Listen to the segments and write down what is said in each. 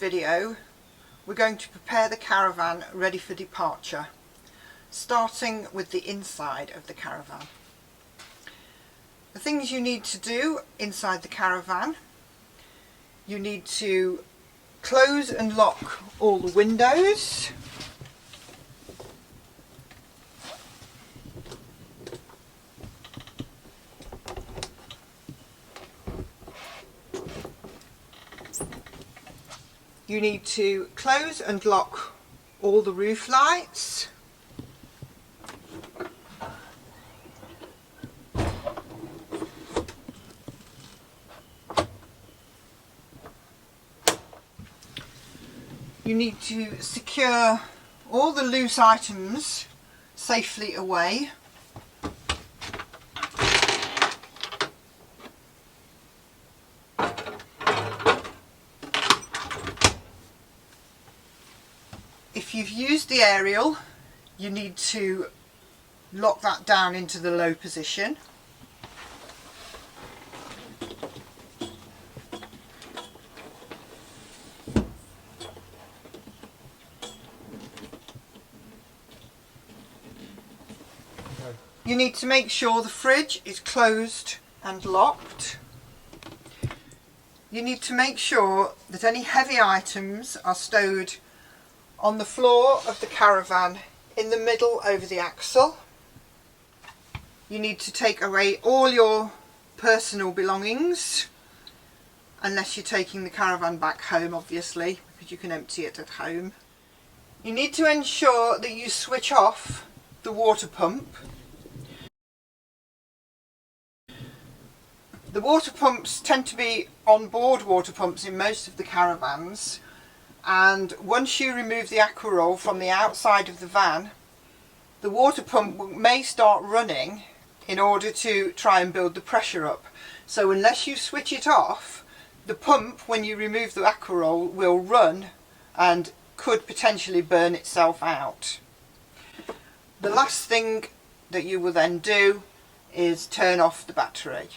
video we're going to prepare the caravan ready for departure, starting with the inside of the caravan. The things you need to do inside the caravan: you need to close and lock all the windows, you need to close and lock all the roof lights, you need to secure all the loose items safely away. If you've used the aerial, you need to lock that down into the low position. You need to make sure the fridge is closed and locked. You need to make sure that any heavy items are stowed on the floor of the caravan in the middle over the axle. You need to take away all your personal belongings, unless you're taking the caravan back home, obviously, because you can empty it at home. You need to ensure that you switch off the water pump. The water pumps tend to be on-board water pumps in most of the caravans, and once you remove the Aquaroll from the outside of the van, the water pump may start running in order to try and build the pressure up. So unless you switch it off, the pump, when you remove the Aquaroll, will run and could potentially burn itself out. The last thing that you will then do is turn off the battery.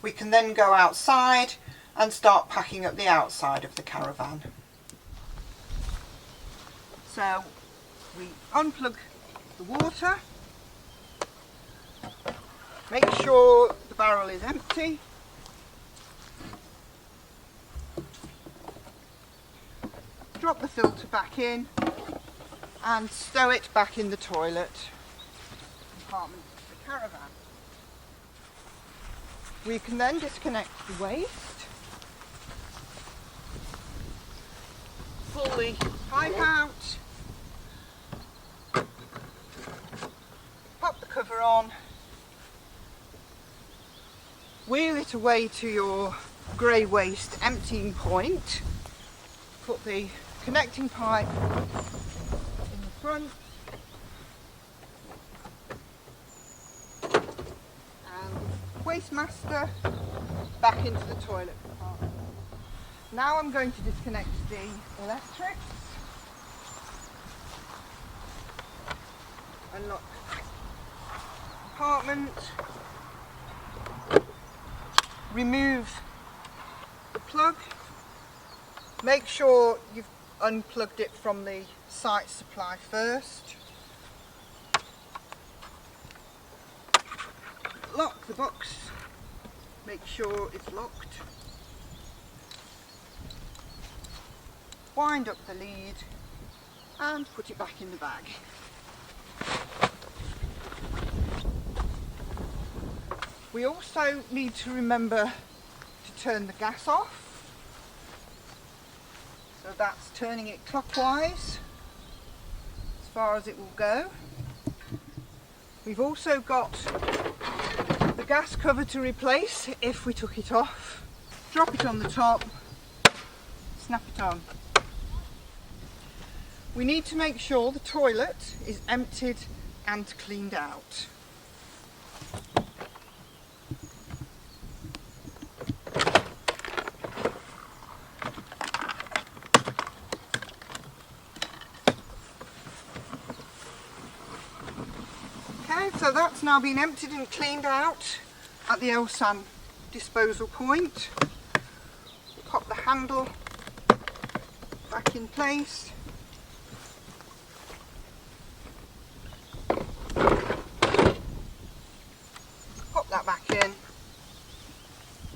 We can then go outside and start packing up the outside of the caravan. So we unplug the water, make sure the barrel is empty, drop the filter back in and stow it back in the toilet compartment of the caravan. We can then disconnect the waste, pull the pipe out, pop the cover on, wheel it away to your grey waste emptying point, put the connecting pipe in the front, Wastemaster back into the toilet compartment. Now I'm going to disconnect the electrics, unlock the compartment, remove the plug, make sure you've unplugged it from the site supply first. Lock the box, make sure it's locked, wind up the lead and put it back in the bag. We also need to remember to turn the gas off, so that's turning it clockwise as far as it will go. We've also got the gas cover to replace if we took it off. Drop it on the top, snap it on. We need to make sure the toilet is emptied and cleaned out. Okay, so that's now been emptied and cleaned out at the Elsan disposal point. Pop the handle back in place. Pop that back in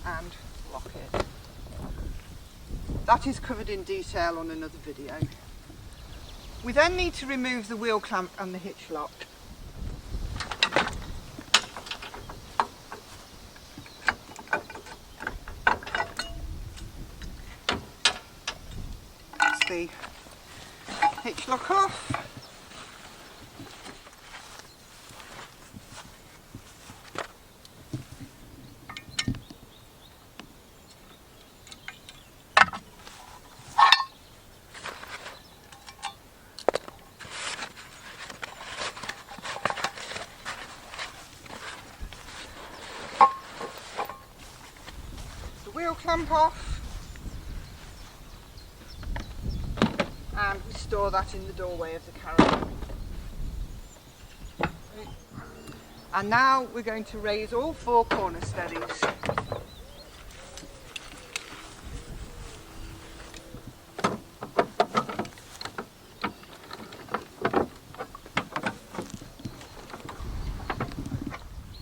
and lock it. That is covered in detail on another video. We then need to remove the wheel clamp and the hitch lock. That's the hitch lock off. Wheel clamp off, and we store that in the doorway of the caravan. And now we're going to raise all 4 corner steadies.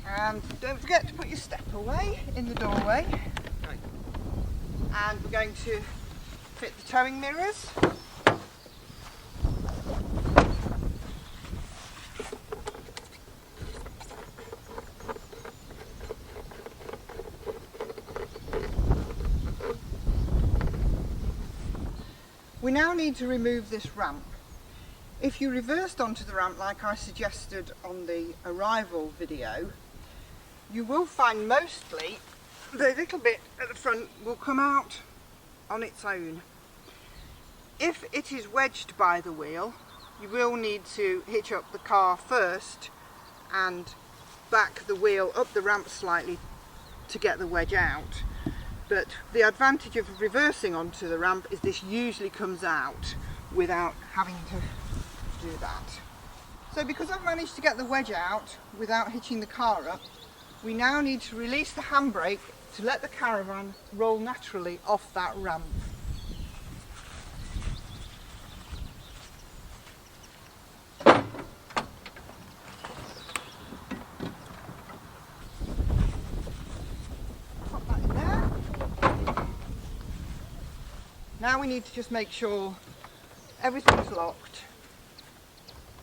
And don't forget to put your step away in the doorway. And we're going to fit the towing mirrors. We now need to remove this ramp. If you reversed onto the ramp like I suggested on the arrival video, you will find mostly the little bit at the front will come out on its own. If it is wedged by the wheel, you will need to hitch up the car first and back the wheel up the ramp slightly to get the wedge out. But the advantage of reversing onto the ramp is this usually comes out without having to do that. So because I've managed to get the wedge out without hitching the car up, we now need to release the handbrake to let the caravan roll naturally off that ramp. Pop that in there. Now we need to just make sure everything's locked.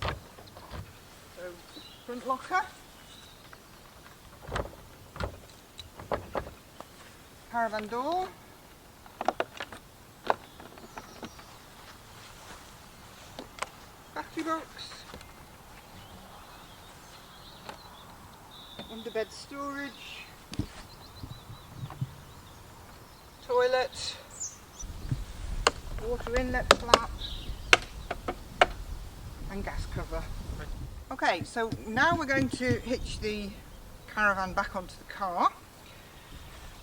So, front locker. Caravan door, battery box, underbed storage, toilet, water inlet flap and gas cover. Okay, so now we're going to hitch the caravan back onto the car.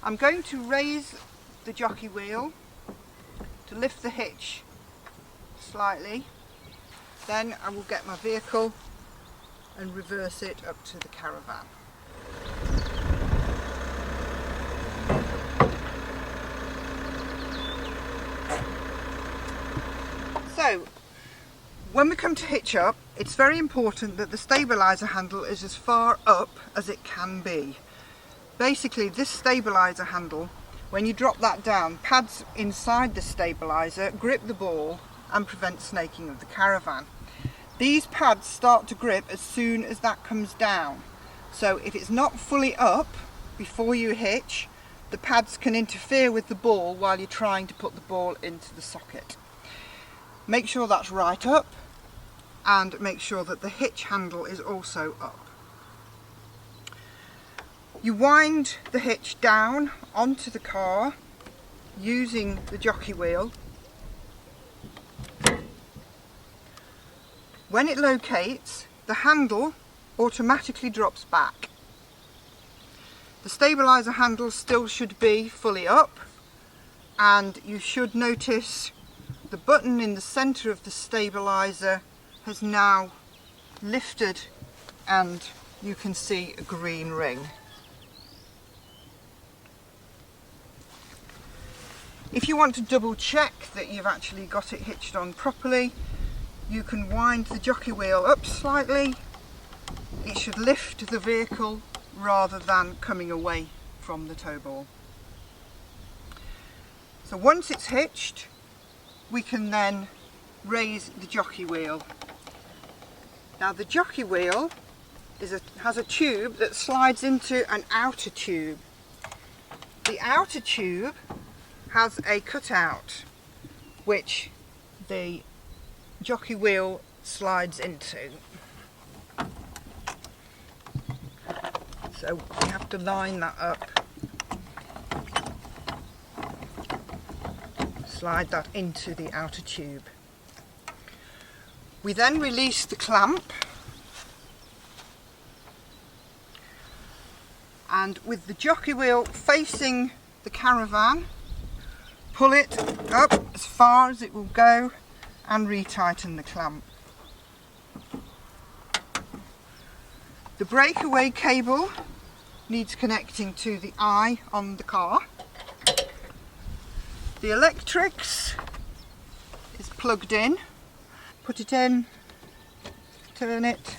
I'm going to raise the jockey wheel to lift the hitch slightly, then I will get my vehicle and reverse it up to the caravan. So, when we come to hitch up, it's very important that the stabiliser handle is as far up as it can be. Basically, this stabiliser handle, when you drop that down, pads inside the stabiliser grip the ball and prevent snaking of the caravan. These pads start to grip as soon as that comes down. So if it's not fully up before you hitch, the pads can interfere with the ball while you're trying to put the ball into the socket. Make sure that's right up and make sure that the hitch handle is also up. You wind the hitch down onto the car using the jockey wheel. When it locates, the handle automatically drops back. The stabiliser handle still should be fully up, and you should notice the button in the centre of the stabiliser has now lifted and you can see a green ring. If you want to double check that you've actually got it hitched on properly, you can wind the jockey wheel up slightly. It should lift the vehicle rather than coming away from the tow ball. So once it's hitched, we can then raise the jockey wheel. Now the jockey wheel has a tube that slides into an outer tube. The outer tube has a cutout which the jockey wheel slides into. So we have to line that up, slide that into the outer tube. We then release the clamp, and with the jockey wheel facing the Caravan, pull it up as far as it will go and retighten the clamp. The breakaway cable needs connecting to the eye on the car. The electrics is plugged in. Put it in, turn it.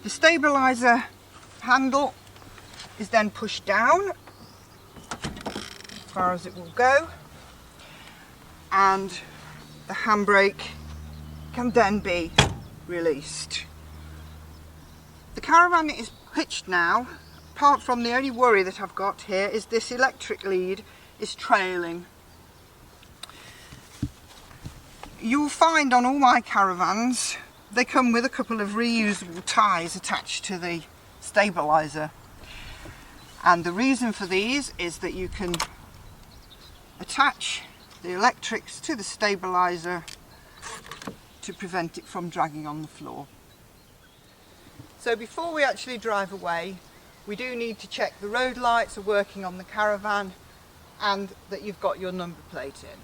The stabiliser handle is then pushed down as far as it will go, and the handbrake can then be released. The Caravan is hitched now. Apart from the only worry that I've got here is this electric lead is trailing. You'll find on all my Caravans they come with a couple of reusable ties attached to the stabiliser, and the reason for these is that you can attach the electrics to the stabiliser to prevent it from dragging on the floor. So before we actually drive away, we do need to check the road lights are working on the Caravan and that you've got your number plate in.